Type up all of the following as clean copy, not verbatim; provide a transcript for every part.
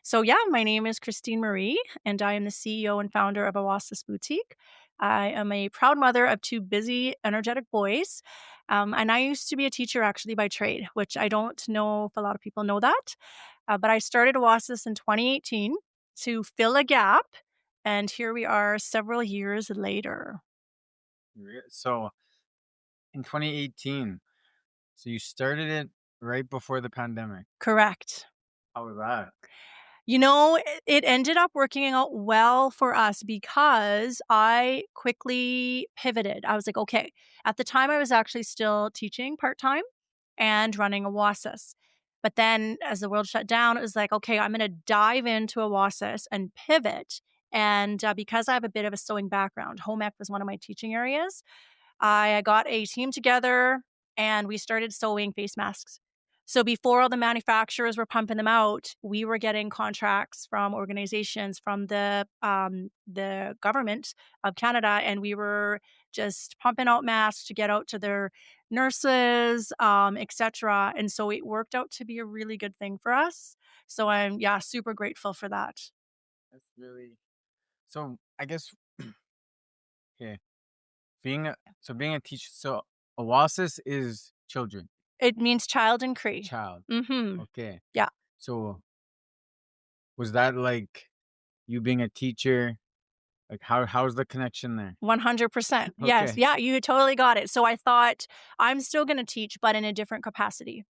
So, yeah, my name is Christine Marie, and I am the CEO and founder of Awasis Boutique. I am a proud mother of two busy, energetic boys. And I used to be a teacher actually by trade, which I don't know if a lot of people know that. But I started Awasis in 2018 to fill a gap. And here we are several years later. So in 2018, so you started it right before the pandemic. Correct. How was that? It ended up working out well for us because I quickly pivoted. I was like, okay, at the time I was actually still teaching part time and running Awasis. But then as the world shut down, it was like, okay, I'm going to dive into Awasis and pivot. And because I have a bit of a sewing background, home ec was one of my teaching areas. I got a team together and we started sewing face masks. So before all the manufacturers were pumping them out, we were getting contracts from organizations from the government of Canada, and we were just pumping out masks to get out to their nurses, etc. And so it worked out to be a really good thing for us. So I'm super grateful for that. That's really so. I guess okay. Being a teacher. So Oasis is children, It means child and Cree. child. Mm-hmm. Okay. Yeah. So was that like you being a teacher? Like how's the connection there? 100%. Yes. Okay. Yeah, you totally got it. So I thought I'm still going to teach, but in a different capacity.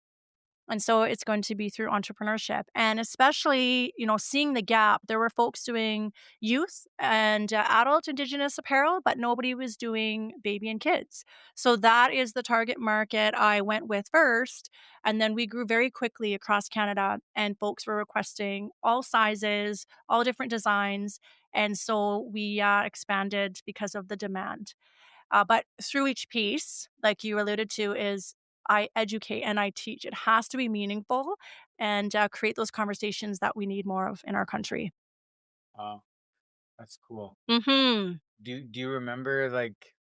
And so it's going to be through entrepreneurship. And especially, seeing the gap, there were folks doing youth and adult Indigenous apparel, but nobody was doing baby and kids. So that is the target market I went with first. And then we grew very quickly across Canada, and folks were requesting all sizes, all different designs. And so we expanded because of the demand. But through each piece, like you alluded to, is I educate and I teach. It has to be meaningful and create those conversations that we need more of in our country. Wow, that's cool. Hmm. Do you remember like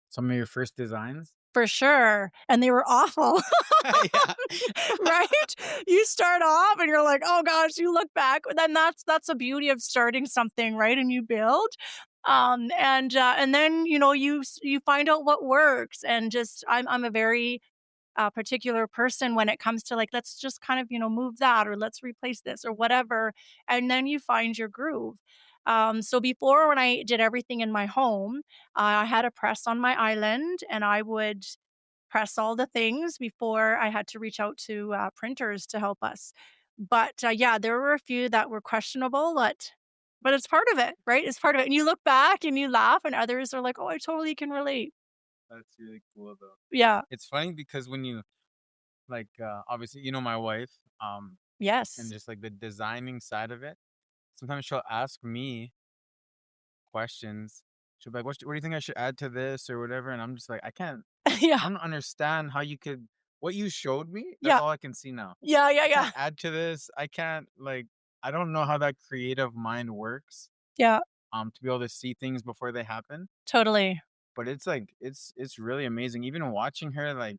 some of your first designs? For sure. And they were awful, Yeah. right? You start off and you're like, oh gosh, you look back. Then that's the beauty of starting something, right? And you build. And then you find out what works, and just I'm a very particular person when it comes to like, let's just kind of, move that or let's replace this or whatever. And then you find your groove. So before, when I did everything in my home, I had a press on my island and I would press all the things before I had to reach out to printers to help us. But yeah, there were a few that were questionable, but it's part of it, right? It's part of it. And you look back and you laugh, and others are like, oh, I totally can relate. That's really cool though. Yeah. It's funny because when you like obviously my wife, and Yes. just like the designing side of it, sometimes she'll ask me questions. She'll be like, what do you think I should add to this or whatever? And I'm just like, Yeah. I don't understand how you could what you showed me, that's Yeah. all I can see now. Yeah. Yeah. I Yeah. can't add to this. I can't like I don't know how that creative mind works, Yeah. to be able to see things before they happen. Totally. But it's like it's really amazing. Even watching her like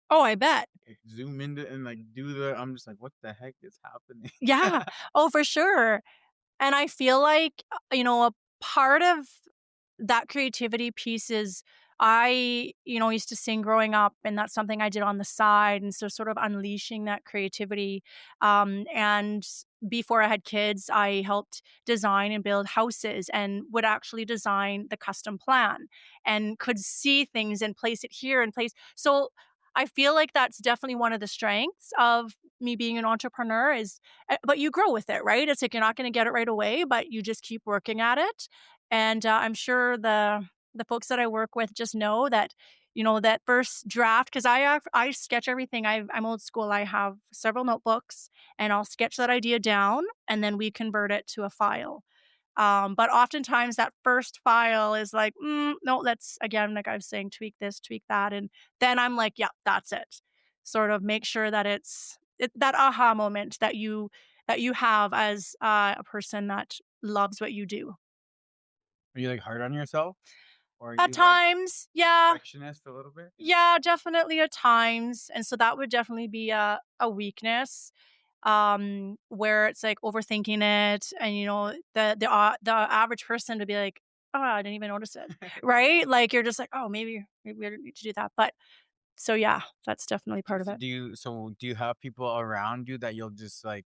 Oh, I bet. zoom into and like do the I'm just like, what the heck is happening? Yeah. Oh, for sure. And I feel like, a part of that creativity piece is I used to sing growing up, and that's something I did on the side. And so sort of unleashing that creativity. And before I had kids, I helped design and build houses and would actually design the custom plan and could see things and place it here and place. So I feel like that's definitely one of the strengths of me being an entrepreneur is, but you grow with it, right? It's like you're not going to get it right away, but you just keep working at it. And I'm sure the folks that I work with just know that, that first draft, because I sketch everything. I'm old school. I have several notebooks, and I'll sketch that idea down, and then we convert it to a file. But oftentimes that first file is like, no, let's again, like I was saying, tweak this, tweak that, and then I'm like, yeah, that's it. Sort of make sure that that aha moment that you have as a person that loves what you do. Are you like hard on yourself? Or are At you like times, yeah. perfectionist a little bit? Yeah, definitely at times, and so that would definitely be a weakness. where it's like overthinking it, and the average person to be like, oh, I didn't even notice it, right? Like you're just like, oh, maybe we didn't need to do that, but so yeah, that's definitely part of it. Do you have people around you that you'll just like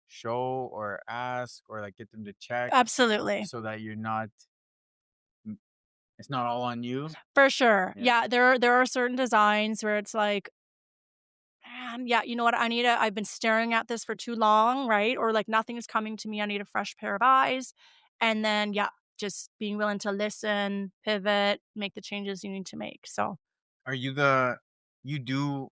show or ask or like get them to check Absolutely. so that you're not it's not all on you? For sure. Yeah. Yeah, there are certain designs where it's like, "Man, yeah, you know what? I've been staring at this for too long," right? Or like nothing is coming to me. I need a fresh pair of eyes. And then yeah, just being willing to listen, pivot, make the changes you need to make. So Are you do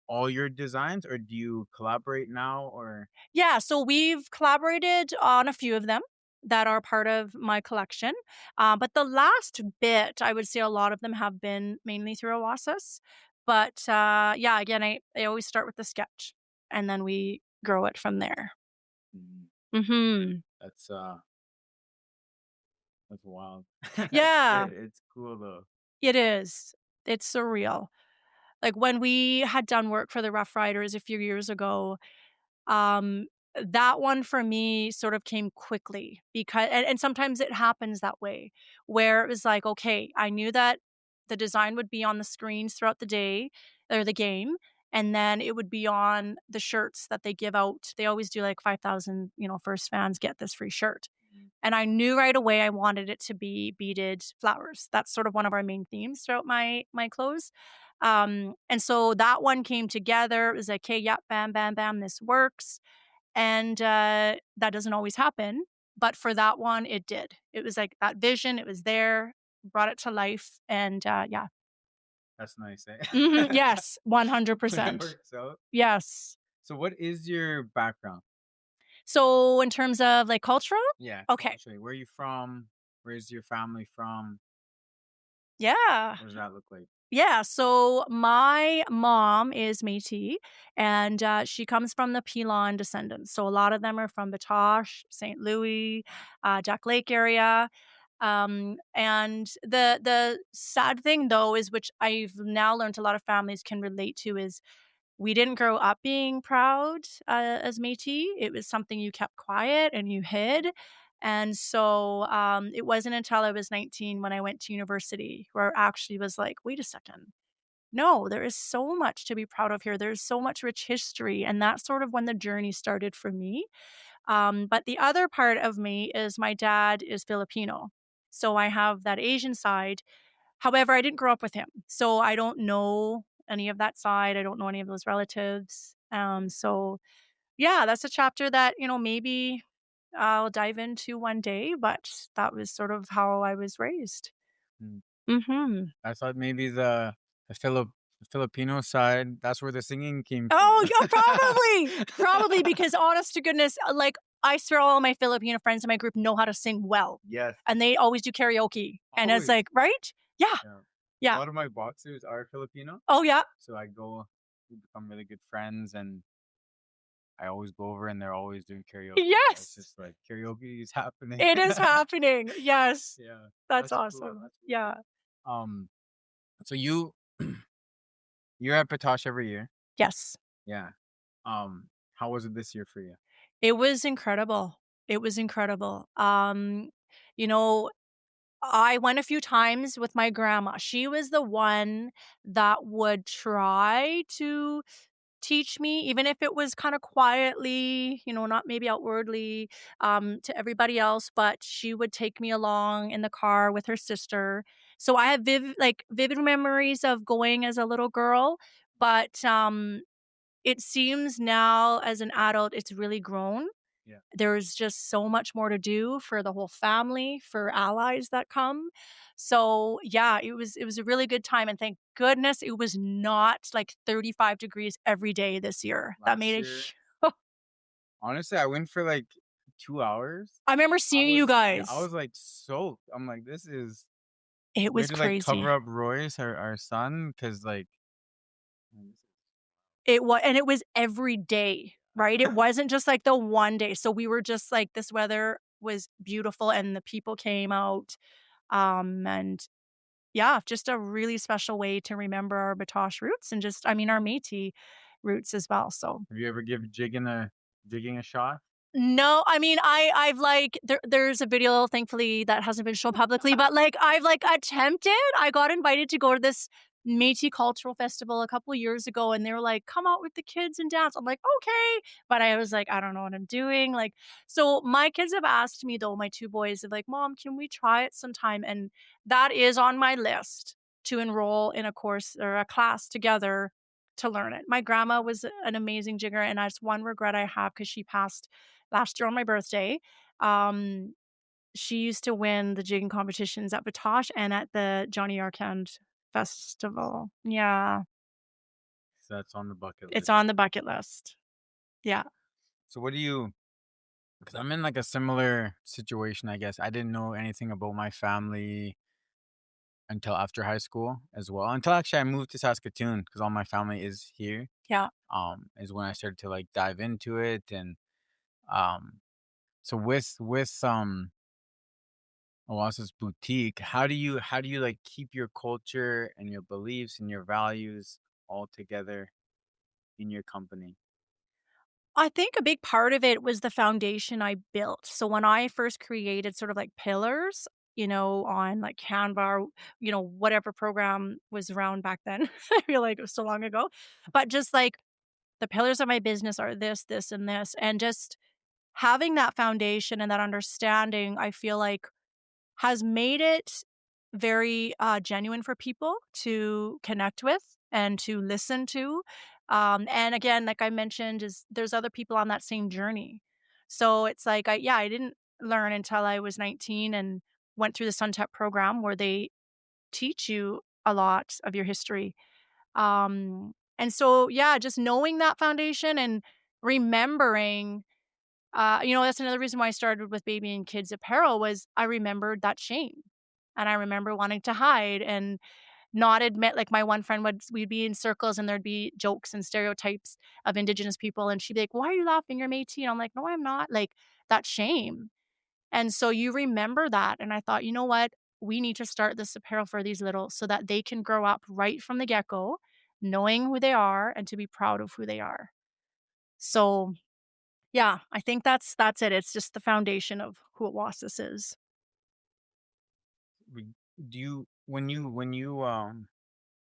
all your designs or do you collaborate now or yeah, so we've collaborated on a few of them that are part of my collection. But the last bit, I would say a lot of them have been mainly through Oasis. But yeah, again, I always start with the sketch and then we grow it from there. Mm, Hmm. that's that's wild. Yeah, It's cool though. it is. It's surreal. Like when we had done work for the Rough Riders a few years ago, Um, that one for me sort of came quickly because and sometimes it happens that way where it was like, okay, I knew that the design would be on the screens throughout the day or the game, and then it would be on the shirts that they give out. They always do like 5,000, first fans get this free shirt. Mm, And I knew right away I wanted it to be beaded flowers. That's sort of one of our main themes throughout my clothes. And so that one came together. It was like, "Okay, yep, bam, bam, bam, this works." And, that doesn't always happen, but for that one, it did. It was like that vision, it was there, brought it to life, and, yeah. that's nice, Mhm, eh? yes, When it 100%. works out. Yes. So what is your background? So, in terms of, like, cultural? Yeah, Okay. culturally. Where are you from? Where's your family from? Yeah. What does that look like? Yeah, so my mom is Métis, and, she comes from the Pilon descendants, so a lot of them are from Batoche, St. Louis, Duck Lake area, and the sad thing, though, is which I've now learned a lot of families can relate to is we didn't grow up being proud, as Métis. It was something you kept quiet and you hid, and so, it wasn't until I was 19 when I went to university where I actually was like, "Wait a second. No, there is so much to be proud of here. There's so much rich history," and that's sort of when the journey started for me. But the other part of me is my dad is Filipino, so I have that Asian side. However, I didn't grow up with him, so I don't know any of that side. I don't know any of those relatives. So yeah, that's a chapter that, maybe I'll dive into one day, but that was sort of how I was raised. Mm. Mhm. I thought maybe the Filipino side, that's where the singing came from. Oh, yeah, probably. Probably because honest to goodness, like, I swear all my Filipino friends in my group know how to sing well, Yes, and they always do karaoke, and it's always. like right? Yeah, Yeah. A yeah. lot of my boxers are Filipino, Oh, yeah. so we become really good friends, and I always go over and they're always doing karaoke. It's Yes. just like karaoke is happening. It is happening. Yes. Yeah, That's that's cool. awesome. That's cool. Yeah. Um, so you're at Patosh every year. Yes. Yeah. How was it this year for you? It was incredible. It was incredible. You know, I went a few times with my grandma. She was the one that would try to teach me, even if it was kinda quietly, not maybe outwardly, to everybody else, but she would take me along in the car with her sister. So I have vivid memories of going as a little girl, but, it seems now as an adult, it's really grown. Yeah. There's just so much more to do for the whole family, for allies that come. So, yeah, it was a really good time, and thank goodness it was not, like, 35 degrees every day this year. That Last made a year, hu honestly, I went for like 2 hours. I remember seeing you I guys. was like soaked. I'm like, this is It we had was to like cover crazy. up Royce, our son, because like man, And it was every day, right? It wasn't just, like, the one day. So we were just like, this weather was beautiful, and the people came out, and yeah, just a really special way to remember our Batoche roots and just I mean, our Métis roots as well, so Have you ever give jigging a shot? no, I mean, I've, like there's a video, thankfully, that hasn't been shown publicly, but, like, I've, like, attempted. I got invited to go to this Métis cultural festival a couple years ago, and they were like, "Come out with the kids and dance." I'm like, "Okay," but I was like, "I don't know what I'm doing," like so my kids have asked me, though, my 2 boys, they're like, "Mom, can we try it sometime?" And that is on my list to enroll in a course or a class together to learn it. My grandma was an amazing jigger, and that's one regret I have because she passed last year on my birthday. Um, she used to win the jigging competitions at Batoche and at the Johnny Arcand Festival. Yeah, So that's on the bucket it's list. on the bucket list. Yeah, So what do you because I'm in like a similar situation, I guess. I didn't know anything about my family until after high school as well. Until actually I moved to Saskatoon because all my family is here. yeah. Is when I started to like dive into it and um so with Oasis Boutique, how do you like keep your culture and your beliefs and your values all together in your company? I think a big part of it was the foundation I built. So when I first created sort of like pillars, on like Canva or, whatever program was around back then. I feel like it was so long ago. But just like the pillars of my business are this, this, and this. And just having that foundation and that understanding, I feel like has made it very, genuine for people to connect with and to listen to. And again, like I mentioned, is there's other people on that same journey. So it's like I didn't learn until I was 19 and went through the Suntep program where they teach you a lot of your history. And so, yeah, just knowing that foundation and remembering that's another reason why I started with baby and kids apparel was I remembered that shame. And I remember wanting to hide and not admit like my one friend we'd be in circles and there'd be jokes and stereotypes of indigenous people and she'd be like, "Why are you laughing? You're Métis." And I'm like, "No, I'm not." Like that shame. And so you remember that. And I thought, you know what? We need to start this apparel for these little so that they can grow up right from the get-go, knowing who they are and to be proud of who they are. So yeah, I think that's it. It's just the foundation of who Oasis is. We- Do you when you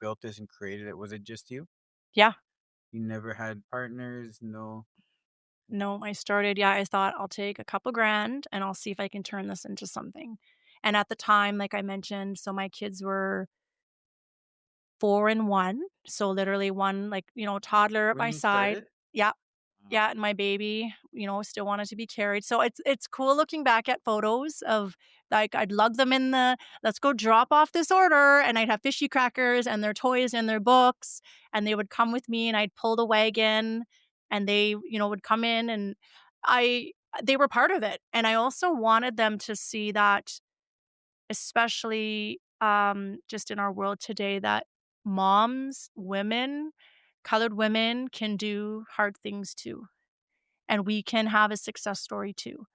built this and created it, was it just you? Yeah. You never had partners, no. No, I thought I'll take a couple grand and I'll see if I can turn this into something. And at the time, like I mentioned, so my kids were 4 and 1. So literally one like, toddler at When my you side. started? Yeah. Uh, Yeah, and my baby, still wanted to be carried. So it's cool looking back at photos of like I'd lug them in the let's go drop off this order and I'd have fishy crackers and their toys and their books and they would come with me and I'd pull the wagon and they, would come in and I they were part of it. And I also wanted them to see that especially just in our world today that moms, women, colored women can do hard things too and we can have a success story too.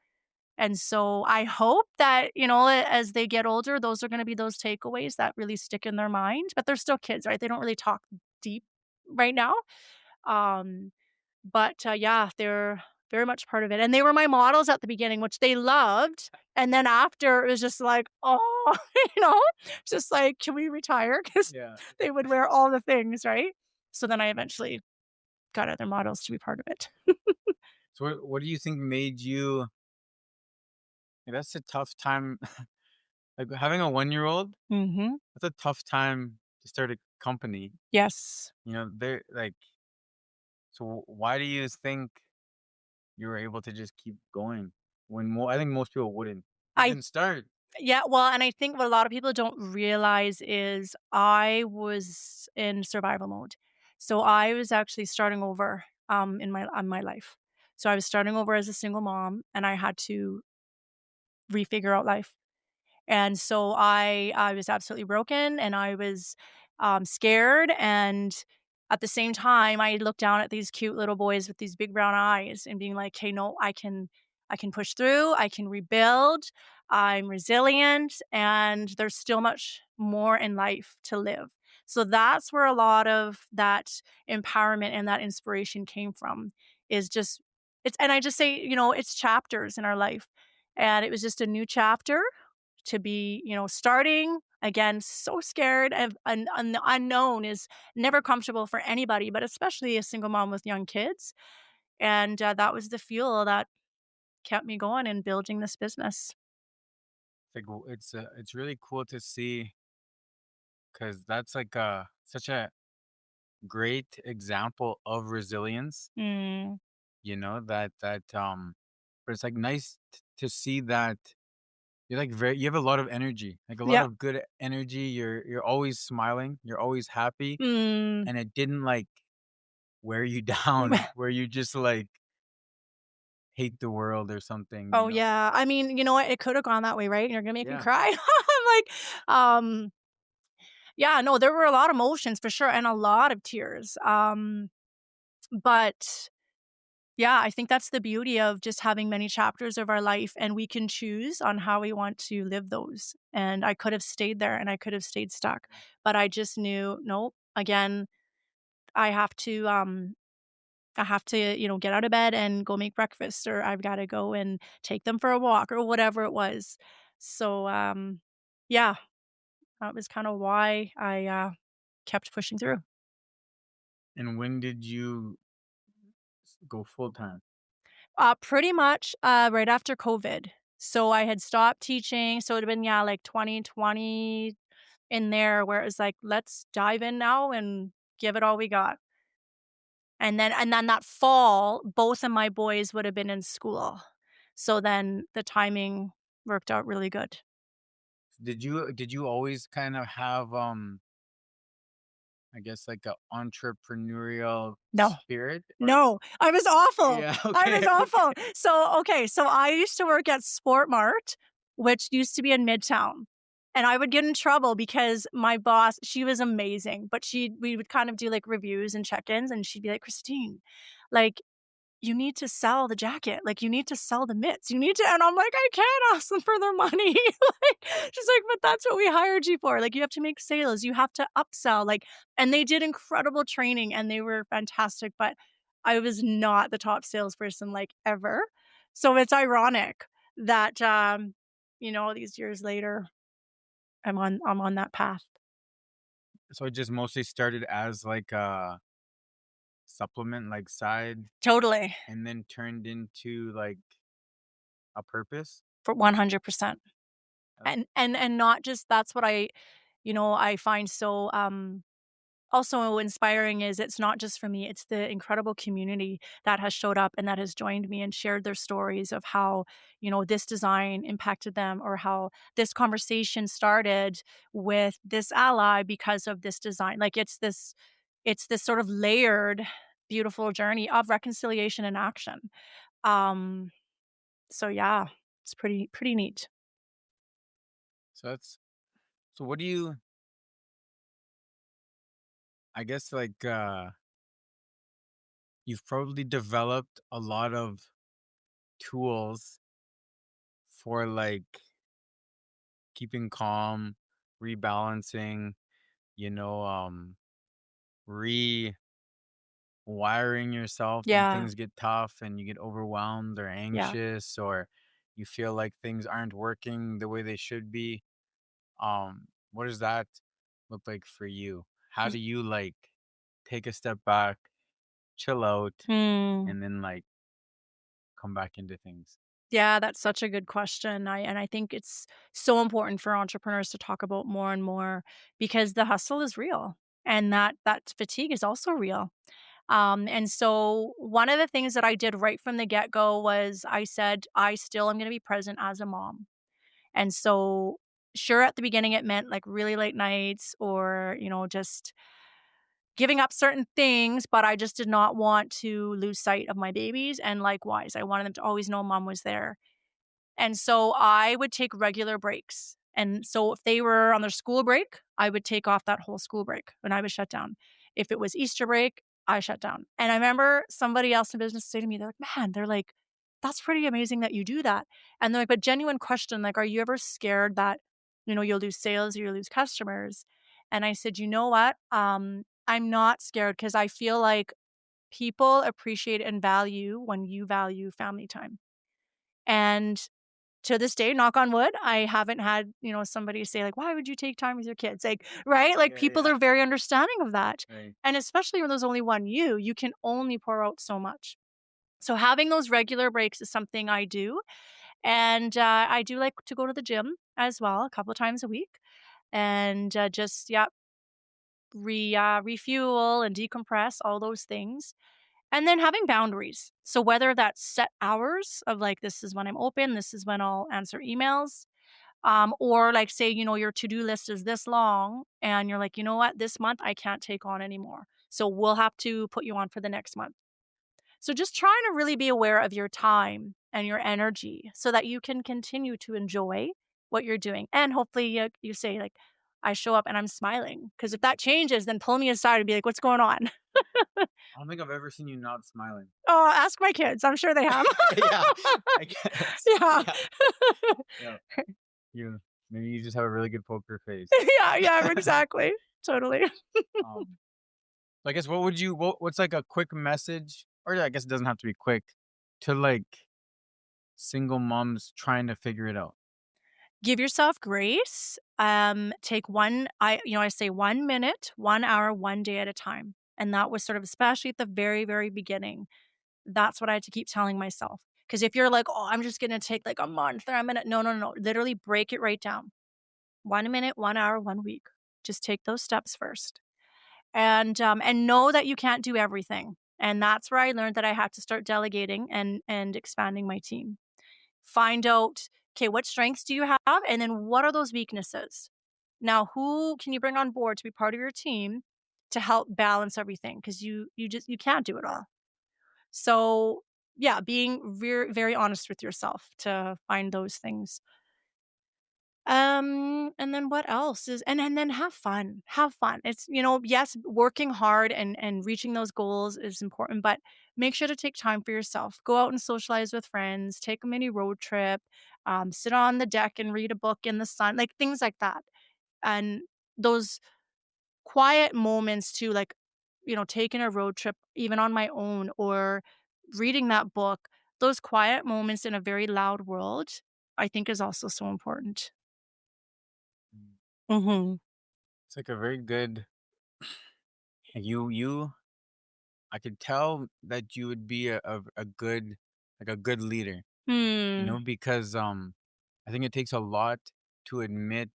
And so I hope that, as they get older, those are going to be those takeaways that really stick in their mind, but they're still kids, right? They don't really talk deep right now. Um, but yeah, they're very much part of it. And they were my models at the beginning, which they loved. And then after it was just like, oh, just like, can we retire? Because yeah. they would wear all the things, right? So then I eventually got other models to be part of it. So what do you think made you that's a tough time like having a 1-year-old, Hmm. that's a tough time to start a company. Yes. They're like so why do you think you were able to just keep going when I think most people wouldn't I even start. Yeah, well, and I think what a lot of people don't realize is I was in survival mode. So I was actually starting over in my life. So I was starting over as a single mom and I had to refigure out life. And so I was absolutely broken and I was, scared, and at the same time, I looked down at these cute little boys with these big brown eyes and being like, "Hey, no, I can push through, I can rebuild, I'm resilient, and there's still much more in life to live." So that's where a lot of that empowerment and that inspiration came from, is just it's and I just say, it's chapters in our life. And it was just a new chapter to be, starting again, so scared of the unknown is never comfortable for anybody, but especially a single mom with young kids. And that was the fuel that kept me going and building this business. It's like it's really cool to see because that's like such a great example of resilience. Mm. But it's like nice to see that you're like very you have a lot of energy, like a lot Yeah. of good energy. You're always smiling, you're always happy, Mm. and it didn't like wear you down where you just like hate the world or something, Oh, yeah. I mean, you know what? It could have gone that way, right? You're gonna make me Yeah. cry. I'm like, um, yeah, no, there were a lot of emotions for sure and a lot of tears. But yeah, I think that's the beauty of just having many chapters of our life, and we can choose on how we want to live those. And I could have stayed there and I could have stayed stuck, but I just knew, nope, again, I have to get out of bed and go make breakfast, or I've got to go and take them for a walk or whatever it was. So yeah, that was kind of why I kept pushing through. And when did you go full time? Pretty much, right after COVID. So I had stopped teaching, so it'd have been, yeah, like 2020 in there where it was like, "Let's dive in now and give it all we got." And then that fall, both of my boys would have been in school. So then the timing worked out really good. Did you always kind of have I guess like a entrepreneurial No. spirit or No, I was awful. yeah, I was okay, awful. okay. So I used to work at Sport Mart, which used to be in Midtown, and I would get in trouble because my boss, she was amazing, but we would kind of do, like, reviews and check-ins, and she'd be like, "Christine, like, you need to sell the jacket, like, you need to sell the mitts, you need to," and I'm like, "I can't ask them for their money." Like, she's like, "But that's what we hired you for, like, you have to make sales, you have to upsell," like, and they did incredible training, and they were fantastic, but I was not the top salesperson, like, ever. So it's ironic that, these years later, I'm on that path. So it just mostly started as like a supplement, like side, Totally, and then turned into like a purpose. for 100%. That's And not just that's what I find so, also inspiring is it's not just for me, it's the incredible community that has showed up and that has joined me and shared their stories of how, this design impacted them, or how this conversation started with this ally because of this design. Like, it's this sort of layered, beautiful journey of reconciliation and action. Um, so yeah, it's pretty neat. so that's so what do you I guess like you've probably developed a lot of tools for like keeping calm, rebalancing, you know, rewiring yourself when Yeah, things get tough and you get overwhelmed or yeah. anxious or you feel like things aren't working the way they should be. What does that look like for you? How do you like take a step back, chill out, Hmm. and then like come back into things? Yeah, that's such a good question. I think it's so important for entrepreneurs to talk about more and more, because the hustle is real, and that fatigue is also real. And so one of the things that I did right from the get-go was I said, I still am going to be present as a mom. And so sure, at the beginning it meant like really late nights, or, just giving up certain things, but I just did not want to lose sight of my babies, and likewise, I wanted them to always know mom was there. And so I would take regular breaks. And so if they were on their school break, I would take off that whole school break and I would shut down. If it was Easter break, I shut down. And I remember somebody else in business say to me, they're like, "Man," they're like, "that's pretty amazing that you do that." And they're like, "But genuine question, like, are you ever scared that, you'll lose sales or you'll lose customers?" And I said, "You know what? I'm not scared because I feel like people appreciate and value when you value family time." And to this day, knock on wood, I haven't had, somebody say like, "Why would you take time with your kids?" Like, right? Like Yeah, people yeah. are very understanding of that. Right. And especially when there's only one you can only pour out so much. So having those regular breaks is something I do. And I do like to go to the gym as well a couple of times a week and just, yeah, refuel and decompress, all those things. And then having boundaries. So whether that's set hours of like, this is when I'm open, this is when I'll answer emails, or like say, your to-do list is this long and you're like, you know what, this month I can't take on anymore. So we'll have to put you on for the next month. So just trying to really be aware of your time and your energy so that you can continue to enjoy what you're doing. And hopefully you say like, I show up and I'm smiling. Because if that changes, then pull me aside and be like, what's going on? I don't think I've ever seen you not smiling. Oh, ask my kids. I'm sure they have. Yeah, I guess. Yeah. Yeah, yeah. You maybe you just have a really good poker face. Yeah, yeah, exactly. Totally. Um, so I guess what's like a quick message, or I guess it doesn't have to be quick, to like single moms trying to figure it out? Give yourself grace. Take I say 1 minute, 1 hour, 1 day at a time. And that was sort of especially at the very, very beginning. That's what I had to keep telling myself. Because if you're like, "Oh, I'm just gonna take like a month or I'm gonna," no, no, no. Literally break it right down. 1 minute, 1 hour, 1 week. Just take those steps first. And know that you can't do everything. And that's where I learned that I had to start delegating and expanding my team. Find out, okay, what strengths do you have? And then what are those weaknesses? Now, who can you bring on board to be part of your team to help balance everything? Because you can't do it all. So yeah, being very, very honest with yourself to find those things. And then what else is and then have fun. Have fun. It's, yes, working hard and reaching those goals is important, but make sure to take time for yourself. Go out and socialize with friends, take a mini road trip, sit on the deck and read a book in the sun, like things like that. And those quiet moments too, like, taking a road trip even on my own or reading that book, those quiet moments in a very loud world, I think is also so important. Mm. Mhm. It's like a very good you I could tell that you would be a good like a good leader, Hmm. because I think it takes a lot to admit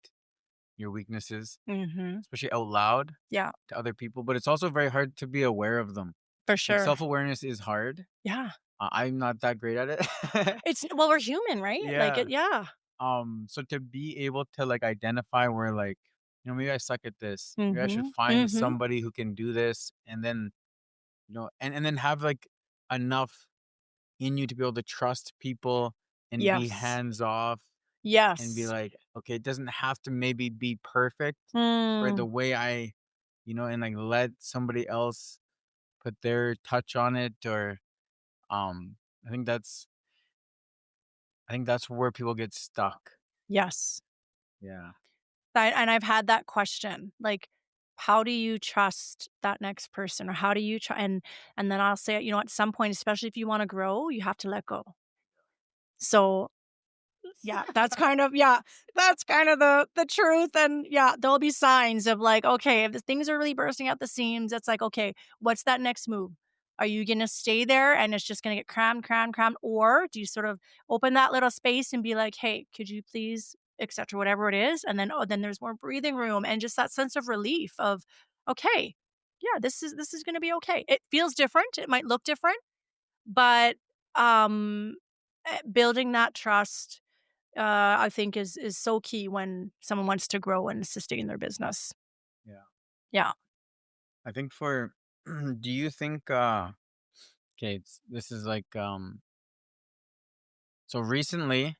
your weaknesses, Mhm. especially out loud Yeah, to other people, but it's also very hard to be aware of them. for Like sure. self-awareness is hard. Yeah. I'm not that great at it. Well, we're human, right? Like Yeah. it yeah. So to be able to like identify where like, maybe I suck at this. Maybe I should Mhm. find Mhm. somebody who can do this, and then, and then have like enough in you to be able to trust people and be Yes. hands off and be Yes. like, okay, it doesn't have to maybe be perfect or the Mm. way and like let somebody else put their touch on it, or um I think that's I think that's where people get stuck. Yes. Yeah. And I've had that question, like, how do you trust that next person? Or how do you try and then I'll say, at some point, especially if you wanna grow, you have to let go. So yeah, that's kind of the truth, and yeah, there'll be signs of like, okay, if the things are really bursting at the seams, it's like, okay, what's that next move? Are you gonna stay there and it's just gonna get crammed, crammed, crammed? Or do you sort of open that little space and be like, hey, could you please, etc., whatever it is, and then then there's more breathing room and just that sense of relief of, okay, yeah, this is gonna be okay. It feels different, it might look different, but um building that trust I think is so key when someone wants to grow and sustain their business. Yeah. Yeah. I think for do you think okay, this is like so recently,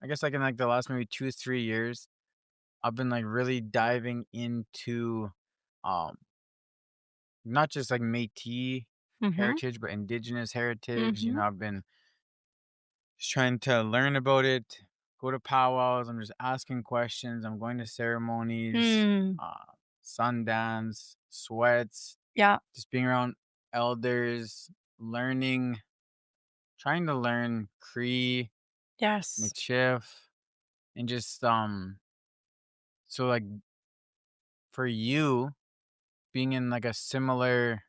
I guess like in like the last maybe 2 3 years, I've been like really diving into um not just like Métis Mhm. heritage, but indigenous heritage. Mhm. I've been just trying to learn about it. go to powwows, I'm just asking questions, I'm going to ceremonies, Mm, sundance, sweats, yeah, just being around elders, learning, trying to learn Cree, yes. Michif, and just so like for you being in like a similar,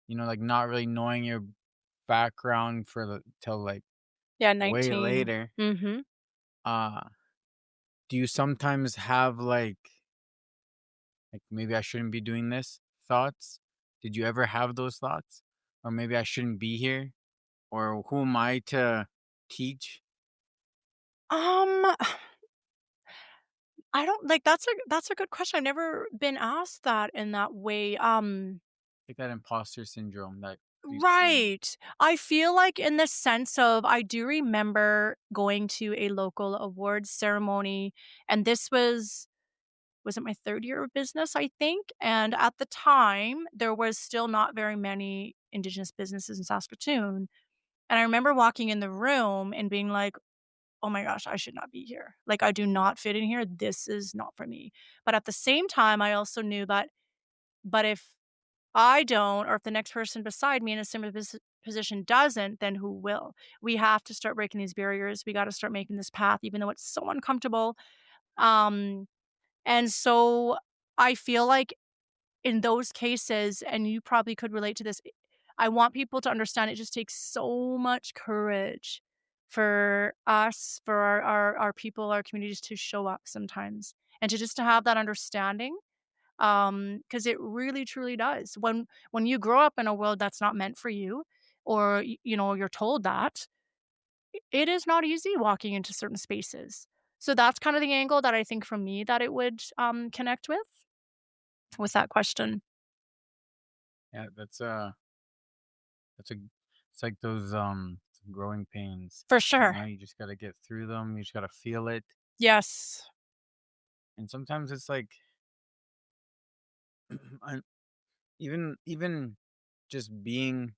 like not really knowing your background for till like Yeah, way 19. later, Mhm. uh do you sometimes have like maybe I shouldn't be doing this thoughts? Did you ever have those thoughts? Or maybe I shouldn't be here? Or who am I to teach? Um, I don't like, that's a good question. I've never been asked that in that way. Like that imposter syndrome that you see. Right. I feel like in the sense of I do remember going to a local awards ceremony, and this was it my 3rd year of business, I think? And at the time, there was still not very many Indigenous businesses in Saskatoon, and I remember walking in the room and being like, "Oh my gosh, I should not be here. Like, I do not fit in here. This is not for me." But at the same time, I also knew that but if I don't, or if the next person beside me in a similar position doesn't, then who will? We have to start breaking these barriers. We gotta start making this path, even though it's so uncomfortable. Um, and so I feel like in those cases, and you probably could relate to this, I want people to understand it just takes so much courage for us, for our people, our communities to show up sometimes and to just to have that understanding. Because it really truly does. When you grow up in a world that's not meant for you, or you're told that, it is not easy walking into certain spaces. So that's kind of the angle that I think from me that it would connect with that question. Yeah, that's a it's like those growing pains. For sure. You just gotta get through them. You just gotta feel it. Yes. And sometimes it's like I, even just being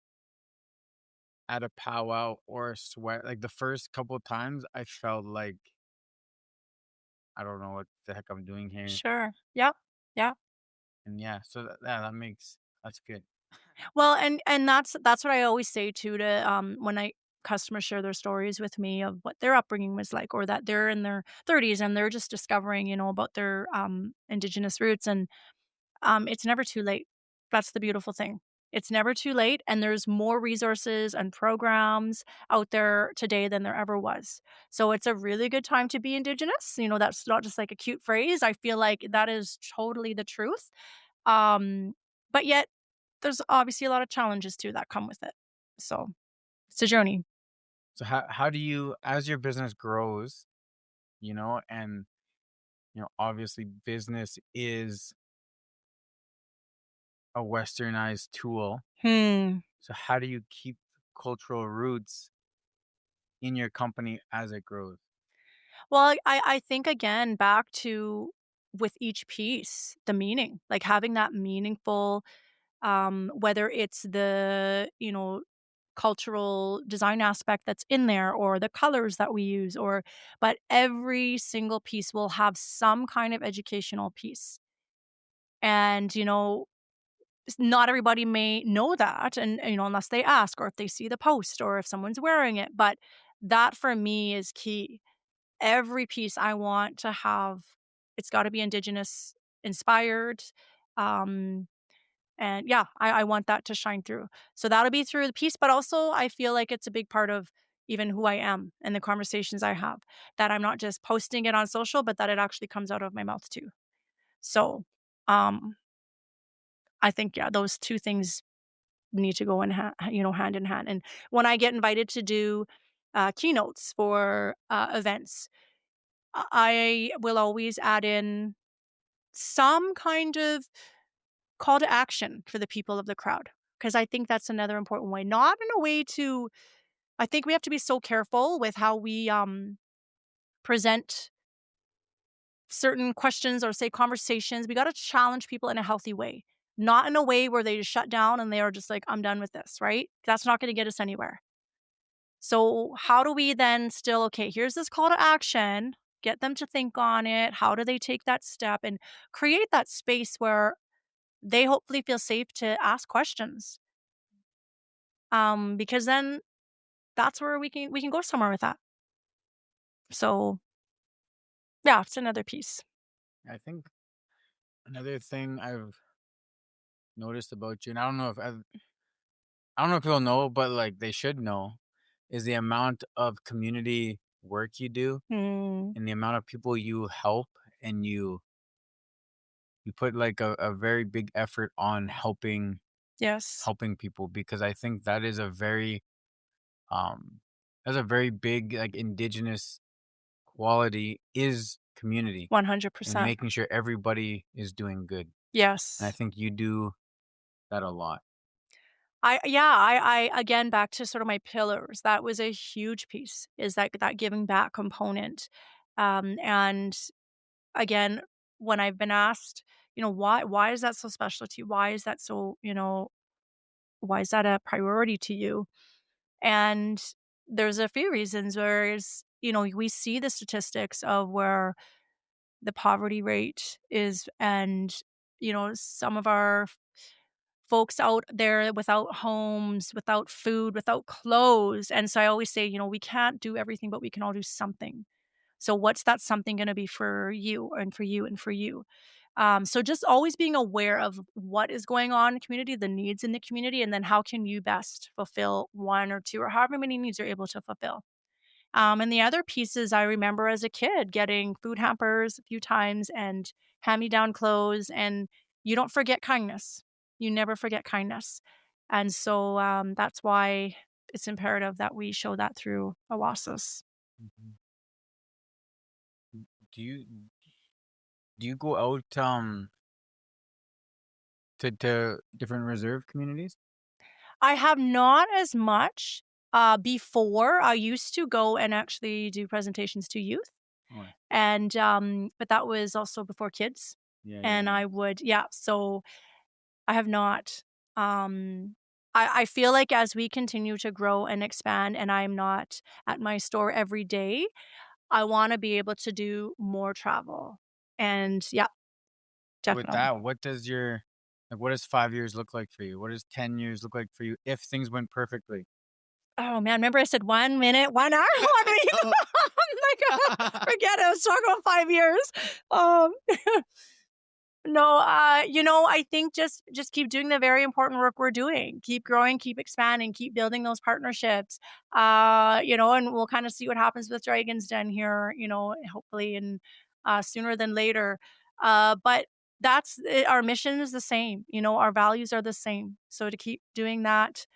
at a powwow or a sweat, like the first couple times I felt like I don't know what the heck I'm doing here. Sure. Yeah. Yeah. And yeah, so yeah, that's good. Well, and that's what I always say too to when I customers share their stories with me of what their upbringing was like, or that they're in their 30s and they're just discovering, about their indigenous roots, and it's never too late. That's the beautiful thing. It's never too late, and there's more resources and programs out there today than there ever was. So it's a really good time to be Indigenous. That's not just like a cute phrase. I feel like that is totally the truth. Um, but yet, there's obviously a lot of challenges too that come with it. So it's a journey. So how do you, as your business grows, and obviously business is a westernized tool. Hmm. So how do you keep cultural roots in your company as it grows? Well, I think again back to with each piece, the meaning, like having that meaningful, whether it's the, cultural design aspect that's in there or the colors that we use but every single piece will have some kind of educational piece. And, not everybody may know that and, unless they ask or if they see the post or if someone's wearing it, but that for me is key. Every piece I want to have, it's gotta be Indigenous inspired, um, and yeah, I want that to shine through. So that'll be through the piece, but also I feel like it's a big part of even who I am and the conversations I have, that I'm not just posting it on social, but that it actually comes out of my mouth too. So, um, I think, yeah, those 2 things need to go in hand in hand, and when I get invited to do, keynotes for, events, I will always add in some kind of call to action for the people of the crowd, because I think that's another important way, not in a way to I think we have to be so careful with how we, present certain questions or say conversations. We gotta challenge people in a healthy way, not in a way where they just shut down and they are just like, "I'm done with this," right? That's not gonna get us anywhere. So how do we then still, okay, here's this call to action, get them to think on it. How do they take that step and create that space where they hopefully feel safe to ask questions? Because then that's where we can go somewhere with that. So yeah, it's another piece. I think another thing I've noticed about you, and I don't know if people know, but like they should know, is the amount of community work you do Mm, and the amount of people you help, and you put like a very big effort on yes, helping people, because I think that is a very um that's a very big like indigenous quality, is community, and 100%. making sure everybody is doing good. And I Yes. think you do that a lot. I again, back to sort of my pillars, that was a huge piece, is that giving back component. And again, when I've been asked, why is that so special to you? Why is that so, why is that a priority to you? And there's a few reasons. Whereas, we see the statistics of where the poverty rate is, and some of our folks out there without homes, without food, without clothes. And so I always say, we can't do everything, but we can all do something. So what's that something going to be for you and for you and for you? So just always being aware of what is going on in the community, the needs in the community, and then how can you best fulfill one or two or however many needs you're able to fulfill. And the other pieces, I remember as a kid getting food hampers a few times and hand-me-down clothes, and you don't forget kindness. You never forget kindness. And so, that's why it's imperative that we show that through Awasis. Mhm. Do you do you go out to different reserve communities? I have not as much. Before, I used to go and actually do presentations to youth, Oh, and, but that was also before kids, yeah, yeah, and yeah. I would, yeah, so I have not. I feel like as we continue to grow and expand and I'm not at my store every day, I wanna be able to do more travel. And yeah, With definitely. that, what does 5 years look like for you? What does 10 years look like for you if things went perfectly? Oh, man, remember I said 1 minute, 1 hour, 1 week? I'm like, forget it, I was talking about 5 years. Um No, I think just keep doing the very important work we're doing. Keep growing, keep expanding, keep building those partnerships. And we'll kind of see what happens with Dragon's Den here, hopefully in sooner than later. But that's it, our mission is the same. Our values are the same. So to keep doing that,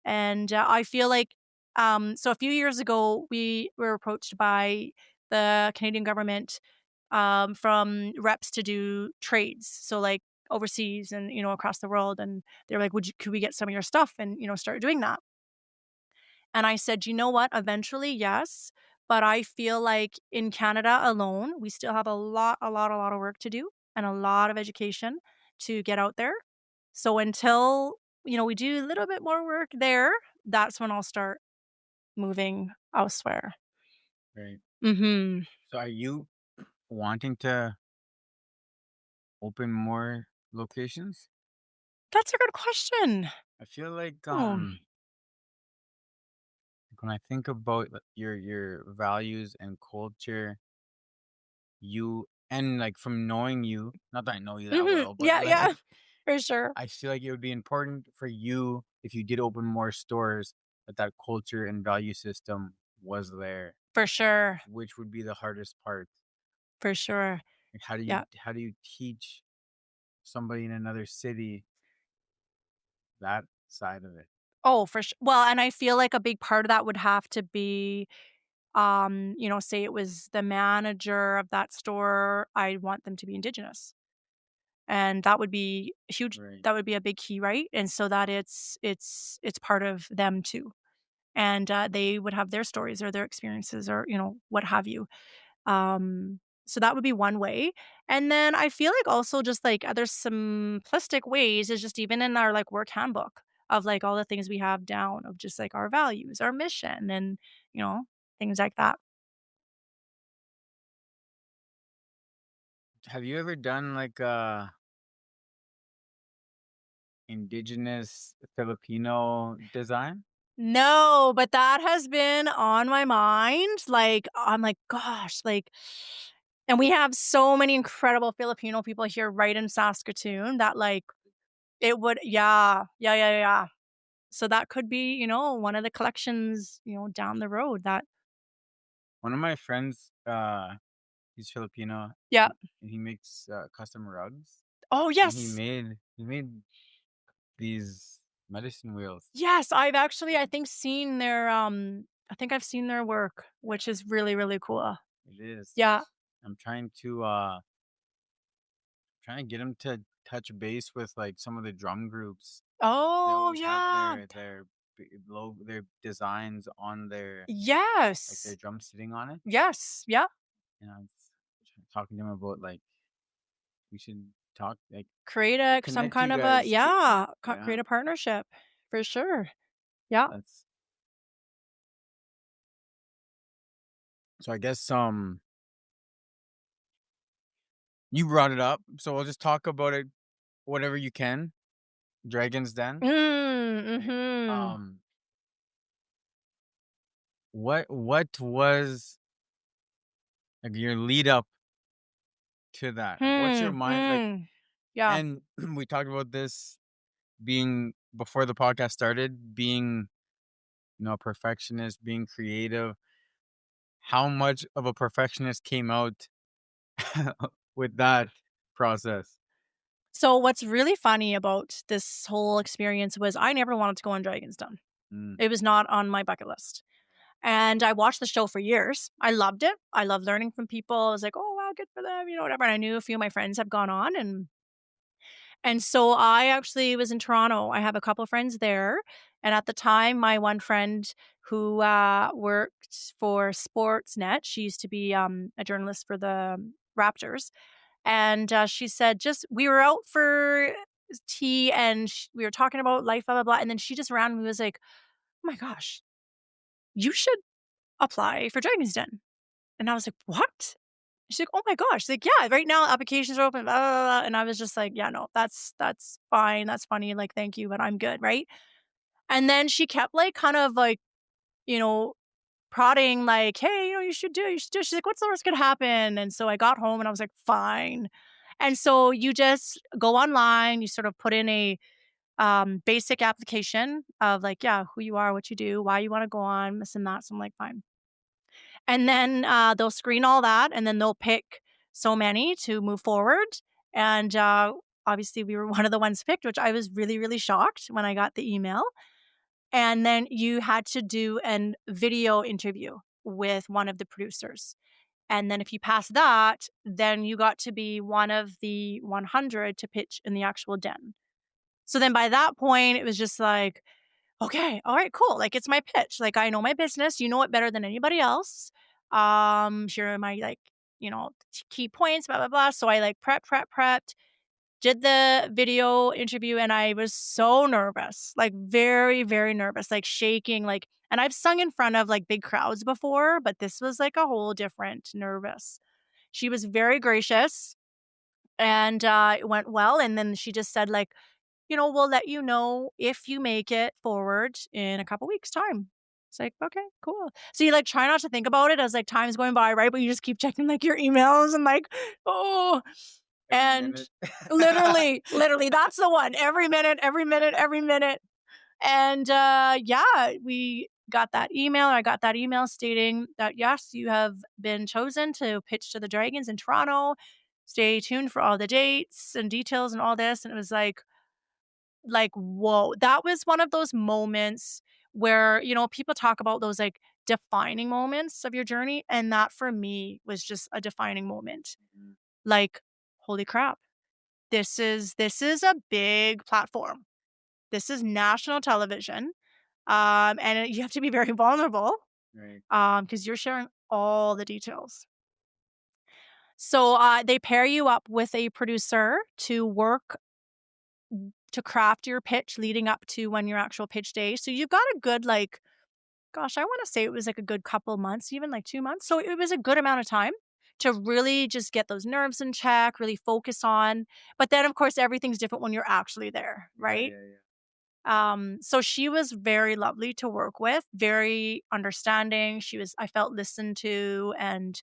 and I feel like, so a few years ago we were approached by the Canadian government, from reps to do trades. So like overseas and across the world, and they're like, could we get some of your stuff and start doing that? And I said, you know what? Eventually, yes. But I feel like in Canada alone, we still have a lot of work to do and a lot of education to get out there. So until we do a little bit more work there, that's when I'll start moving elsewhere. Right. Hmm. So are you wanting to open more locations? That's a good question. I feel like Oh. when I think about your values and culture, you and like from knowing you, not that I know you that Mhm. well, but Yeah, like yeah, for sure. I feel like it would be important for you if you did open more stores, that that culture and value system was there. For sure. Which would be the hardest part? For sure. Like Yeah. how do you teach somebody in another city that side of it? Oh, for sure. Well, and I feel like a big part of that would have to be, say it was the manager of that store, I want them to be Indigenous. And that would be huge. Right. That would be a big key, right? And so that it's part of them too. And, they would have their stories or their experiences or, what have you. So that would be one way. And then I feel like also just like other simplistic ways is just even in our like work handbook. of, like, all the things we have down of just, like, our values, our mission, and, you know, things like that. Have you ever done like indigenous Filipino design? No, but that has been on my mind, like, I'm like, "Gosh," like and we have so many incredible Filipino people here right in Saskatoon that, like, it would yeah. Yeah, yeah, yeah. So that could be, one of the collections, down the road that One of my friends, he's Filipino. yeah. He makes custom rugs, Oh, and yes. he made these medicine wheels. Yes, I've actually, I think, seen their, I think I've seen their work, which is really, really cool. It is. Yeah. I'm trying to get him to touch base with like some of the drum groups. They Oh, always have yeah. their designs on their Yes. drum sitting on it. Yes. Yeah. You know, it's talking to him about like we should talk like Create a some connect you kind of a guys. yeah, Yeah, create a partnership for sure. Yeah. that's so. I guess you brought it up, so we'll just talk about it whatever you can. Dragon's Den, right? Mhm. What was like your lead up to that? Like, what's your mind like? Hmm. Yeah. And we talked about this being before the podcast started, being a perfectionist, being creative. How much of a perfectionist came out with that process? So what's really funny about this whole experience was I never wanted to go on Dragon's Den. Mm, It was not on my bucket list. And I watched the show for years. I loved it. I love learning from people. I was like, "Oh, wow, good for them," whatever. And I knew a few of my friends have gone on and so I actually was in Toronto. I have a couple of friends there. And at the time, my one friend who worked for Sportsnet, she used to be a journalist for the Raptors. And she said, just we were out for tea and we were talking about life, blah, blah, blah. And then she just randomly was like, "Oh my gosh, you should apply for Dragon's Den." And I was like, "What?" She's like, "Oh my gosh." She's like, "Yeah, right now applications are open, blah, blah, blah, blah." And I was just like, "Yeah, no, that's fine. That's funny. Like, thank you, but I'm good." Right. And then she kept like kind of like, you know, prodding, like, "Hey, you should do it. You should do it." She's like, "What's the worst could happen?" And so I got home and I was like, "Fine." And so you just go online, you sort of put in a basic application of like, yeah, who you are, what you do, why you want to go on, this and that. So I'm like, fine. And then, they'll screen all that, and then they'll pick so many to move forward, and, obviously, we were one of the ones picked, which I was really, really shocked when I got the email, and then you had to do an video interview with one of the producers, and then if you passed that, then you got to be one of the 100 to pitch in the actual den. So then by that point, it was just like, "Okay, alright, cool, like, it's my pitch, like, I know my business, you know it better than anybody else, here are my, like, key points, blah, blah, blah." So I, like, prepped, did the video interview, and I was so nervous, like, very, very nervous, like, shaking, like and I've sung in front of, like, big crowds before, but this was, like, a whole different nervous. She was very gracious, and, it went well, and then she just said, like, "We'll let you know if you make it forward in a couple weeks' time." It's like, "Okay, cool." So you, like, try not to think about it as, like, time's going by, right? But you just keep checking, like, your emails and, like, oh, every and minute. literally, that's the one. Every minute, every minute, every minute. And, yeah, we got that email. I got that email stating that, "Yes, you have been chosen to pitch to the Dragons in Toronto. Stay tuned for all the dates and details and all this." And it was like, whoa, that was one of those moments where, people talk about those, like, defining moments of your journey, and that for me was just a defining moment. Mhm. Like, holy crap, this is a big platform. This is national television, and you have to be very vulnerable, Right. because 'cause you're sharing all the details. So, they pair you up with a producer to work to craft your pitch leading up to when your actual pitch day. So you've got a good, like, gosh, I wanna say it was, like, a good couple months, even, like, 2 months. So it was a good amount of time to really just get those nerves in check, really focus on, but then, of course, everything's different when you're actually there, Yeah, right? yeah, yeah. So she was very lovely to work with, very understanding. I felt listened to, and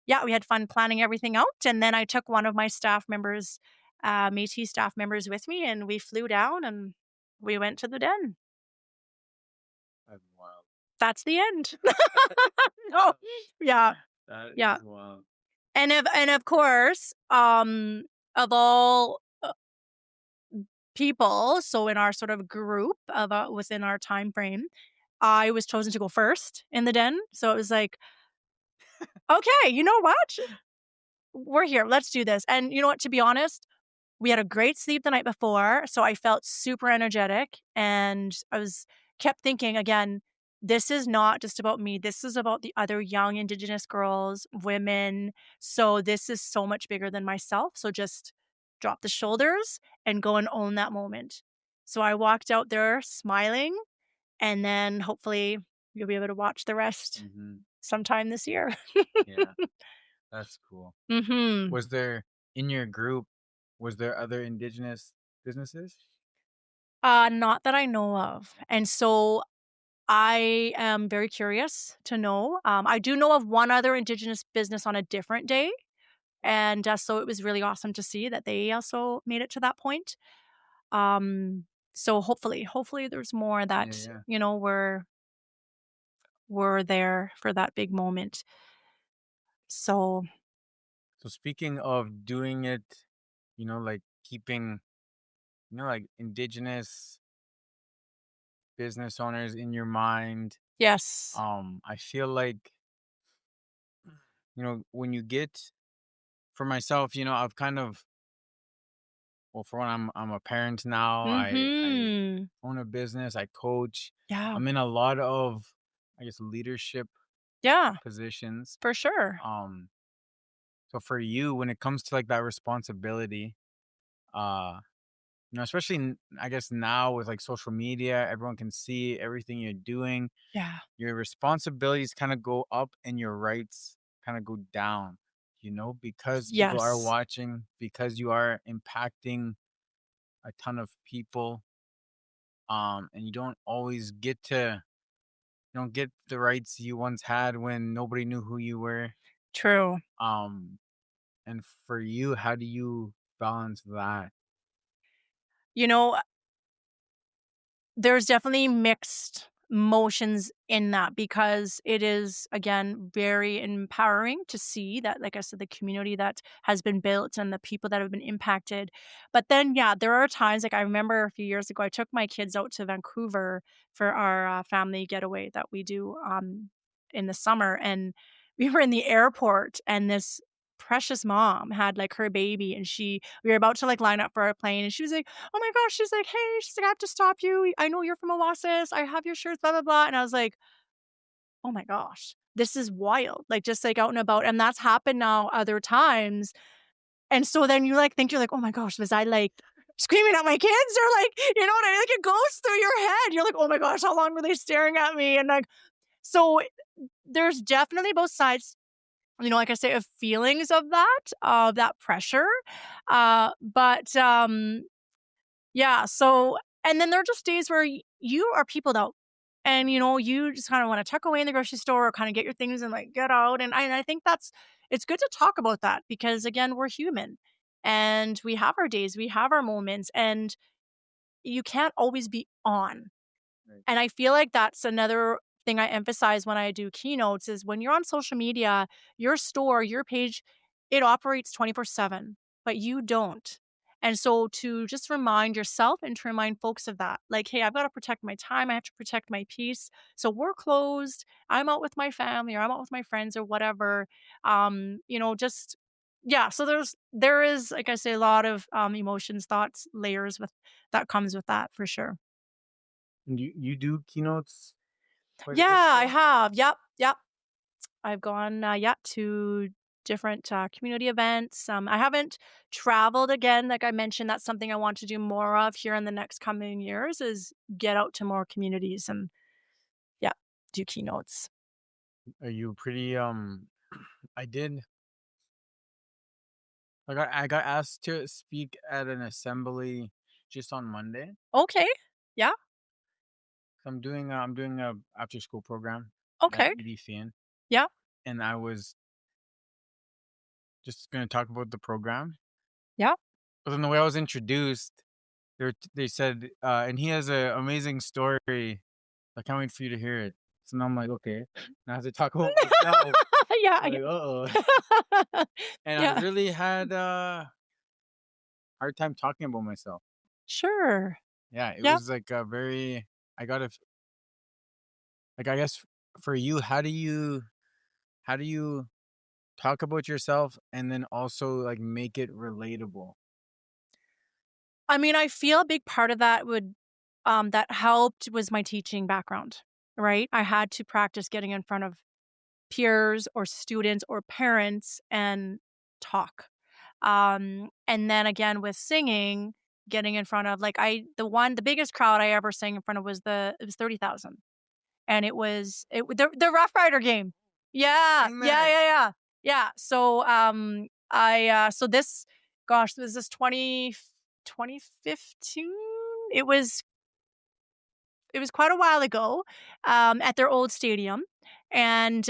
yeah, we had fun planning everything out. And then I took one of my staff members, Métis staff members with me, and we flew down and we went to the den. That's wild. That's the end. No. Yeah. That Yeah. is wild. And of course, of all people, so in our sort of group of within our time frame, I was chosen to go first in the den. So it was like, okay, you know what? We're here. Let's do this. And you know what? To be honest, we had a great sleep the night before, so I felt super energetic, and I was kept thinking again, this is not just about me. This is about the other young Indigenous girls, women. So this is so much bigger than myself. So just drop the shoulders and go and own that moment. So I walked out there smiling, and then hopefully you'll be able to watch the rest Mhm. sometime this year. Yeah, that's cool. Mhm. Was there in your group, was there other indigenous businesses? Not that I know of. And so I am very curious to know. I do know of one other Indigenous business on a different day. And so it was really awesome to see that they also made it to that point. Um, so hopefully there's more Yeah, that, yeah. were there for that big moment. So, So speaking of doing it, like keeping, like indigenous business owners in your mind, yes. I feel like, when you get, for myself, I've kind of, well, for one, I'm a parent now. I Mhm. own a business. I coach. Yeah. I'm in a lot of, I guess, leadership Yeah, positions. for sure. Um, so for you, when it comes to like that responsibility, uh, especially I guess now with like social media, everyone can see everything you're doing. Yeah. Your responsibilities kind of go up and your rights kind of go down, because people are Yes. watching, because you are impacting a ton of people. And you don't get the rights you once had when nobody knew who you were. True. Um, and for you, how do you balance that? You know, there's definitely mixed emotions in that because it is, again, very empowering to see that, like I said, the community that has been built and the people that have been impacted. But then, yeah, there are times, like I remember a few years ago, I took my kids out to Vancouver for our family getaway that we do in the summer. And we were in the airport, and this precious mom had like her baby, and we were about to like line up for our plane, and she was like, "Oh my gosh," she's like, "Hey," she's like, "I have to stop you. I know you're from Oasis. I have your shirts, blah, blah, blah." And I was like, "Oh my gosh, this is wild." Like, just, like, out and about, and that's happened now other times, and so then you, like, think you're like, "Oh my gosh, was I, like, screaming at my kids?" Or, like, you know what I mean? Like, it goes through your head. You're like, "Oh my gosh, how long were they staring at me?" And, like, so there's definitely both sides, like I say, of feelings of that pressure, but yeah, so and then there are just days where you are peopled out, and, you just kinda wanna tuck away in the grocery store or kinda get your things and, like, get out, and I think it's good to talk about that because, again, we're human, and we have our days, we have our moments, and you can't always be on. Right. And I feel like that's another thing I emphasize when I do keynotes is when you're on social media, your store, your page, it operates 24/7, but you don't. And so to just remind yourself and to remind folks of that, like, hey, I've got to protect my time. I have to protect my peace. So we're closed. I'm out with my family or I'm out with my friends or whatever. Just yeah. So there is, like I say, a lot of emotions, thoughts, layers with that comes with that for sure. And you do keynotes quite a Yeah, bit I still? have. Yep, yep. I've gone, yeah, to different, community events. I haven't traveled again, like I mentioned, that's something I want to do more of here in the next coming years is get out to more communities and, yeah, do keynotes. Are you pretty I did I got asked to speak at an assembly just on Monday. Okay. Yeah, I'm doing a after school program at okay. EDCN, Yeah. and I was just gonna talk about the program. Yeah. But then the way I was introduced, they said, and he has an amazing story. I can't wait for you to hear it. So now I'm like, okay. Now I have to talk about myself. Yeah, Like, uh-oh. yeah. And I Yeah. really had a hard time talking about myself. Sure. Yeah, it Yeah. was like a very I gotta like I guess for you, how do you talk about yourself and then also like make it relatable? I mean, I feel a big part of that would that helped was my teaching background, right? I had to practice getting in front of peers or students or parents and talk. And then again with singing, getting in front of like the biggest crowd I ever sang in front of was it was 30,000. And the Rough Rider game. Yeah, Sing yeah, there. yeah, yeah. Yeah, so, so this was this 2015? It was it was quite a while ago, at their old stadium, and,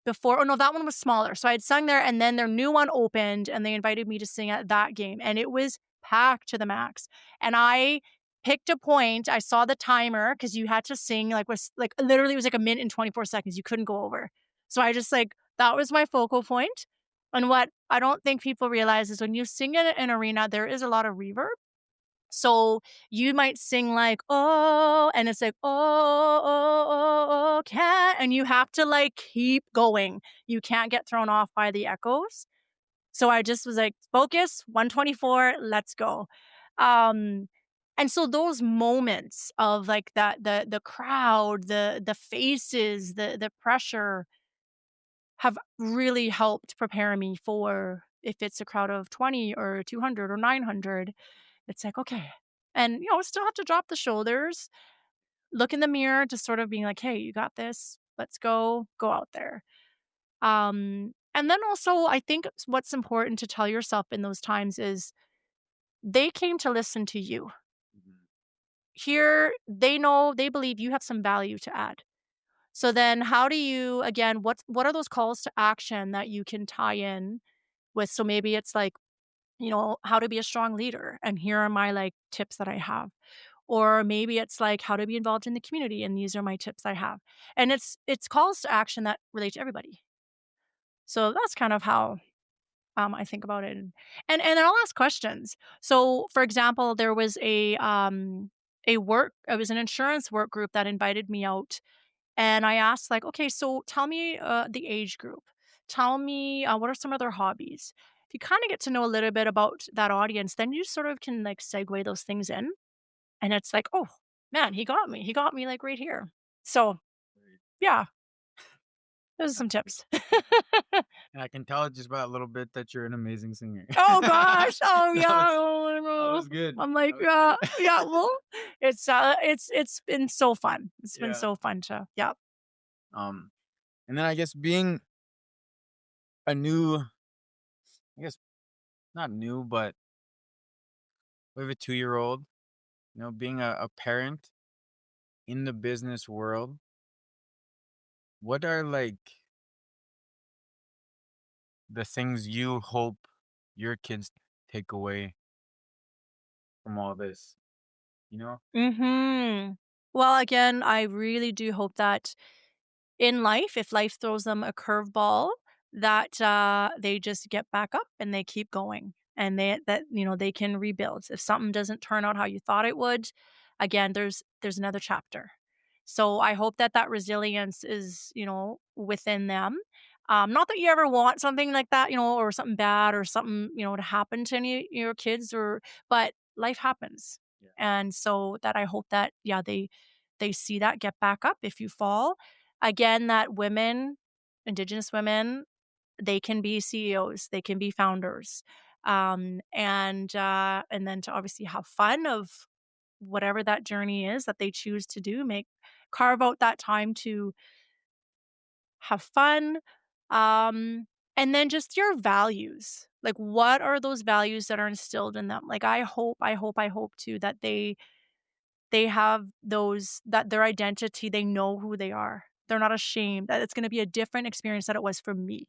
before oh, no, that one was smaller, so I had sung there, and then their new one opened, and they invited me to sing at that game, and it was packed to the max, and I picked a point, I saw the timer because you had to sing, literally, it was like a minute and 24 seconds, you couldn't go over. So I just, that was my focal point, and what I don't think people realize is when you sing in an arena, there is a lot of reverb, so you might sing like, "Oh," and it's like, "Oh, oh, oh, oh, can," and you have to, keep going. You can't get thrown off by the echoes. So I just was like, "Focus, 124, let's go." Um, and so those moments of, that the crowd, the faces, the pressure have really helped prepare me for if it's a crowd of 20 or 200 or 900, it's like, "Okay." And, still have to drop the shoulders, look in the mirror, just sort of being like, "Hey, you got this. Let's go. Go out there." And then also, I think what's important to tell yourself in those times is they came to listen to you. Mhm. Here, they believe you have some value to add. So then how do you again, what are those calls to action that you can tie in with? So maybe it's like, how to be a strong leader, and here are my, tips that I have. Or maybe it's like how to be involved in the community, and these are my tips I have. And it's calls to action that relate to everybody. So that's kind of how, I think about it. And then I'll ask questions. So, for example, there was a work it was an insurance work group that invited me out, and I asked like, "Okay, so tell me, the age group. Tell me, what are some other hobbies?" If you kinda get to know a little bit about that audience, then you sort of can, segue those things in, and it's like, "Oh, man, he got me. He got me, right here." So, Right. yeah, those are Uh, some tips. And I can tell just by a little bit that you're an amazing singer. Oh gosh. Oh, That yeah. was Oh, I that know. was good. I'm like, That was "Yeah, good. yeah, well, it's been so fun. It's been Yeah. so fun to yeah." Um, and then I guess being a new, I guess not new, but we have a 2-year-old, being a parent in the business world, what are like the things you hope your kids take away from all this? You know? Mhm. Well, again, I really do hope that in life, if life throws them a curveball, that, they just get back up and they keep going, and they can rebuild. If something doesn't turn out how you thought it would, again, there's another chapter. So I hope that that resilience is, within them. Not that you ever want something like that, or something bad or something, to happen to any of your kids but life happens. Yeah. And so that I hope that, yeah, they see that, get back up if you fall. Again, that women, indigenous women, they can be CEOs, they can be founders, and then to obviously have fun of whatever that journey is that they choose to do, make carve out that time to have fun, um, and then just your values. Like, what are those values that are instilled in them? Like, I hope too that they have those, that their identity, they know who they are. They're not ashamed, that it's gonna be a different experience than it was for me.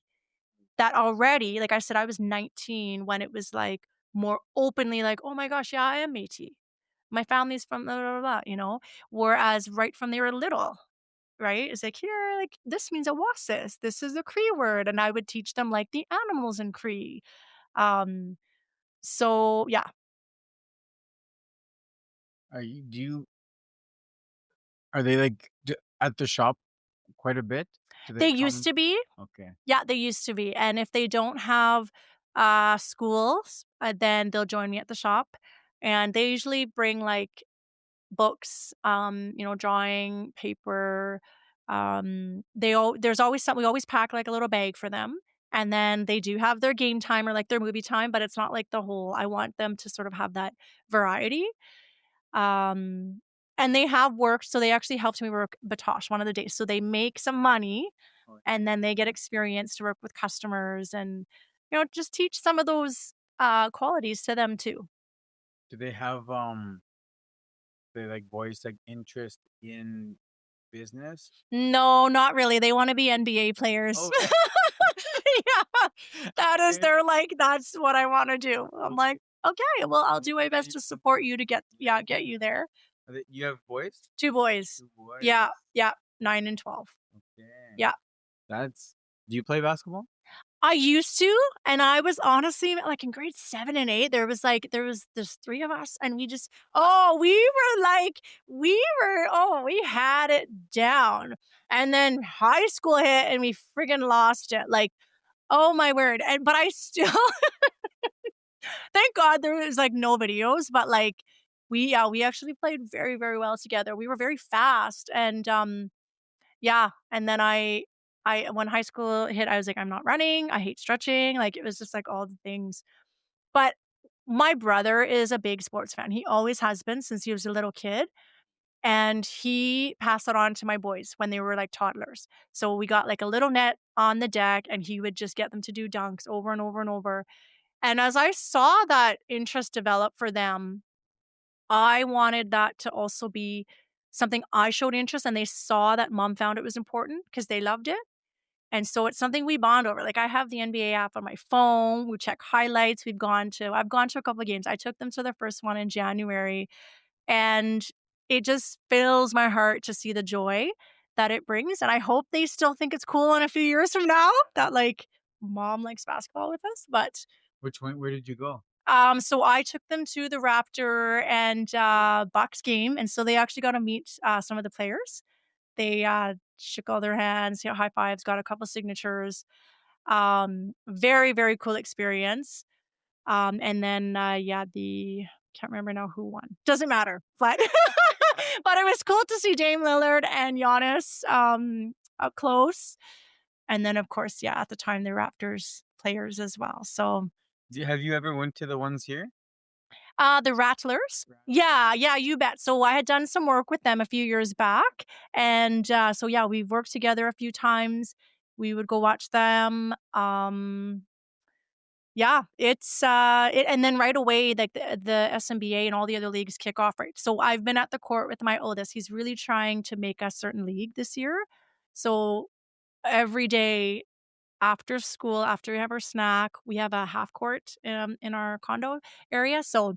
That already, like I said, I was 19 when it was, like, more openly like, "Oh my gosh, yeah, I am Métis. My family's from blah, blah, blah," you know? Whereas right from they were little, right? It's like, "Here, like, this means Awasis. This is a Cree word," and I would teach them, like, the animals in Cree. Um, so yeah, Do you are they like at the shop quite a bit? Do they they used come? to be. Okay. Yeah, they used to be, and if they don't have, schools, then they'll join me at the shop, and they usually bring, like, books, drawing, paper, there's always we always pack, like, a little bag for them, and then they do have their game time or, like, their movie time, but it's not, like, the whole I want them to sort of have that variety, um, and they have work, so they actually helped me work Batosh one of the days, so they make some money, Oh, and then they get experience to work with customers and, just teach some of those, qualities to them too. do they have they like voice like interest in business? No, not really, they wanna be NBA players. Oh, Yeah, that is okay. they're like, "That's what I wanna do." I'm like, "Okay, well, I'll do my best You, to support you to get you there." you have boys? 2 boys. Two boys. Yeah, yeah, 9 and 12. Okay. Yeah. That's. Do you play basketball? I used to, and I was honestly like in grade 7 and 8, there's 3 of us, and we had it down. And then high school hit and we friggin' lost it. Like, oh my word. And but I still thank God there was like no videos, but like we actually played very, very well together. We were very fast and yeah, and then I when high school hit, I was like, "I'm not running, I hate stretching," like, it was just, like, all the things. But my brother is a big sports fan, he always has been since he was a little kid, and he passed it on to my boys when they were, like, toddlers. So we got, like, a little net on the deck, and he would just get them to do dunks over and over and over, and as I saw that interest develop for them, I wanted that to also be something I showed interest, and they saw that mom found it was important because they loved it. And so it's something we bond over. Like I have the NBA app on my phone. We check highlights. I've gone to a couple of games. I took them to the first one in January and it just fills my heart to see the joy that it brings. And I hope they still think it's cool in a few years from now that like mom likes basketball with us. But Which one? Where did you go? so I took them to the Raptor and Bucks game. And so they actually got to meet some of the players. They shook all their hands, high fives, got a couple signatures. Very, very cool experience. And then, yeah, the can't remember now who won. Doesn't matter, but but it was cool to see Dame Lillard and Giannis up close. And then, of course, yeah, at the time the Raptors players as well. So, Have you ever went to the ones here? the Rattlers, Right. yeah, yeah, you bet. So I had done some work with them a few years back, and so yeah, we've worked together a few times. We would go watch them. Yeah, and then right away, like the SNBA and all the other leagues kick off, right? So I've been at the court with my oldest. He's really trying to make a certain league this year. So every day after school, after we have our snack, we have a half court in our condo area. So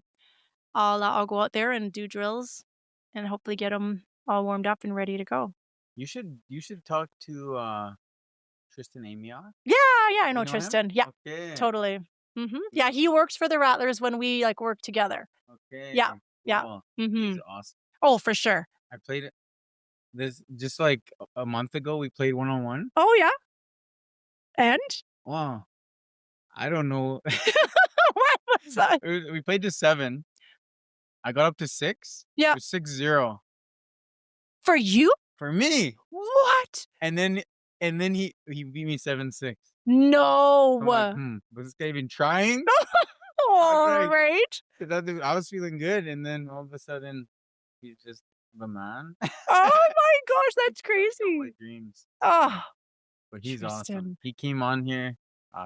I'll go out there and do drills and hopefully get them all warmed up and ready to go. You should talk to Tristan Amia. Yeah, yeah, I You know know him? Tristan. Yeah, Okay. totally. Yeah, he works for the Rattlers when we, like, work together. Okay. Yeah, yeah. Cool. He's Mhm. awesome. Oh, for sure. I played it this just like a month ago. We played 1-on-1. Oh, yeah? And? Wow. I don't know. What was that? We played to 7. I got up to 6. It Yeah. was 6-0 For you? for me. What? And then and then he beat me 7-6. I'm like, No. was this guy even trying? I was Oh, like, right? 'cause I was feeling good, and then all of a sudden, he's just the man. Oh my gosh, He that's crushed all my crazy. dreams. Oh, So, but he's awesome. Tristan. He came on here,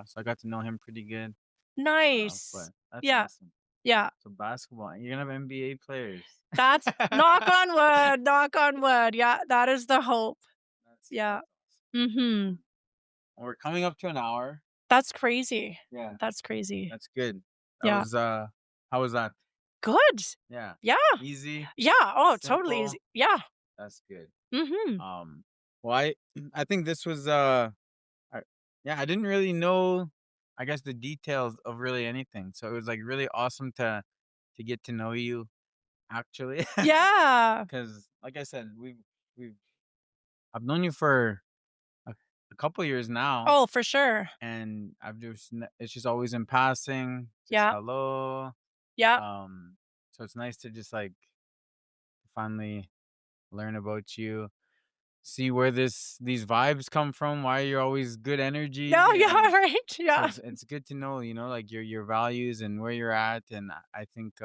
so I got to know him pretty good. Nice. But that's Yeah, awesome. yeah. So basketball, you're gonna have NBA players. That's knock on wood. Yeah, that is the hope. Yeah. That's awesome. Mhm. And we're coming up to an hour. That's crazy. Yeah, That's crazy. that's good. That Yeah. was how was that? Good. Yeah, Yeah. easy, Yeah. Oh, totally simple. easy. Yeah. That's good. Mhm. Um, well, I think this was I, yeah, I didn't really know, I guess, the details of really anything. So it was like really awesome to get to know you actually, Yeah. because like I said, we've I've known you for a, a couple years now, Oh, for sure. and it's just always in passing, just Yeah. hello. Yeah. Um, so it's nice to just like finally learn about you, see where these vibes come from, why you're always good Yeah, energy, yeah, and right. so Yeah. it's good to know, like your values and where you're at, and I think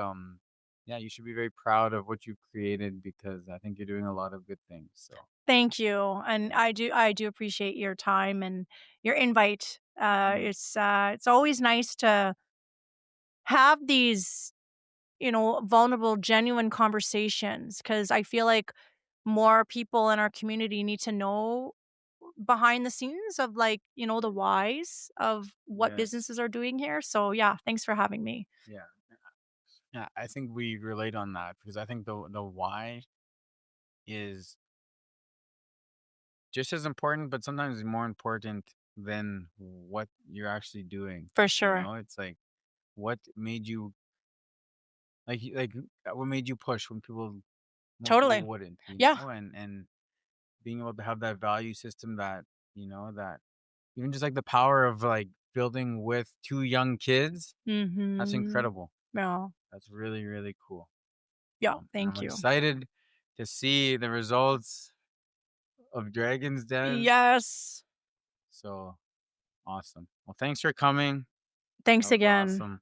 yeah, you should be very proud of what you've created because I think you're doing a lot of good things. So Thank you, and yeah, I do appreciate your time and your invite. yeah, It's always nice to have these, vulnerable, genuine conversations because I feel like more people in our community need to know behind the scenes of, like, the whys of what yes, businesses are doing here. So, yeah, thanks for having me. yeah, yeah. I think we relate on that because I think the why is just as important, but sometimes more important than what you're actually doing. For sure. It's like what made you what made you push when most people Totally. wouldn't, Yeah. and being able to have that value system that that even just like the power of like building with two young kids, that's Mhm. incredible. Yeah. That's really, really cool. Yeah, And I'm thank you. excited to see the results of Dragon's Den. Yes. So awesome. Well, thanks for coming. Thanks That was again. awesome.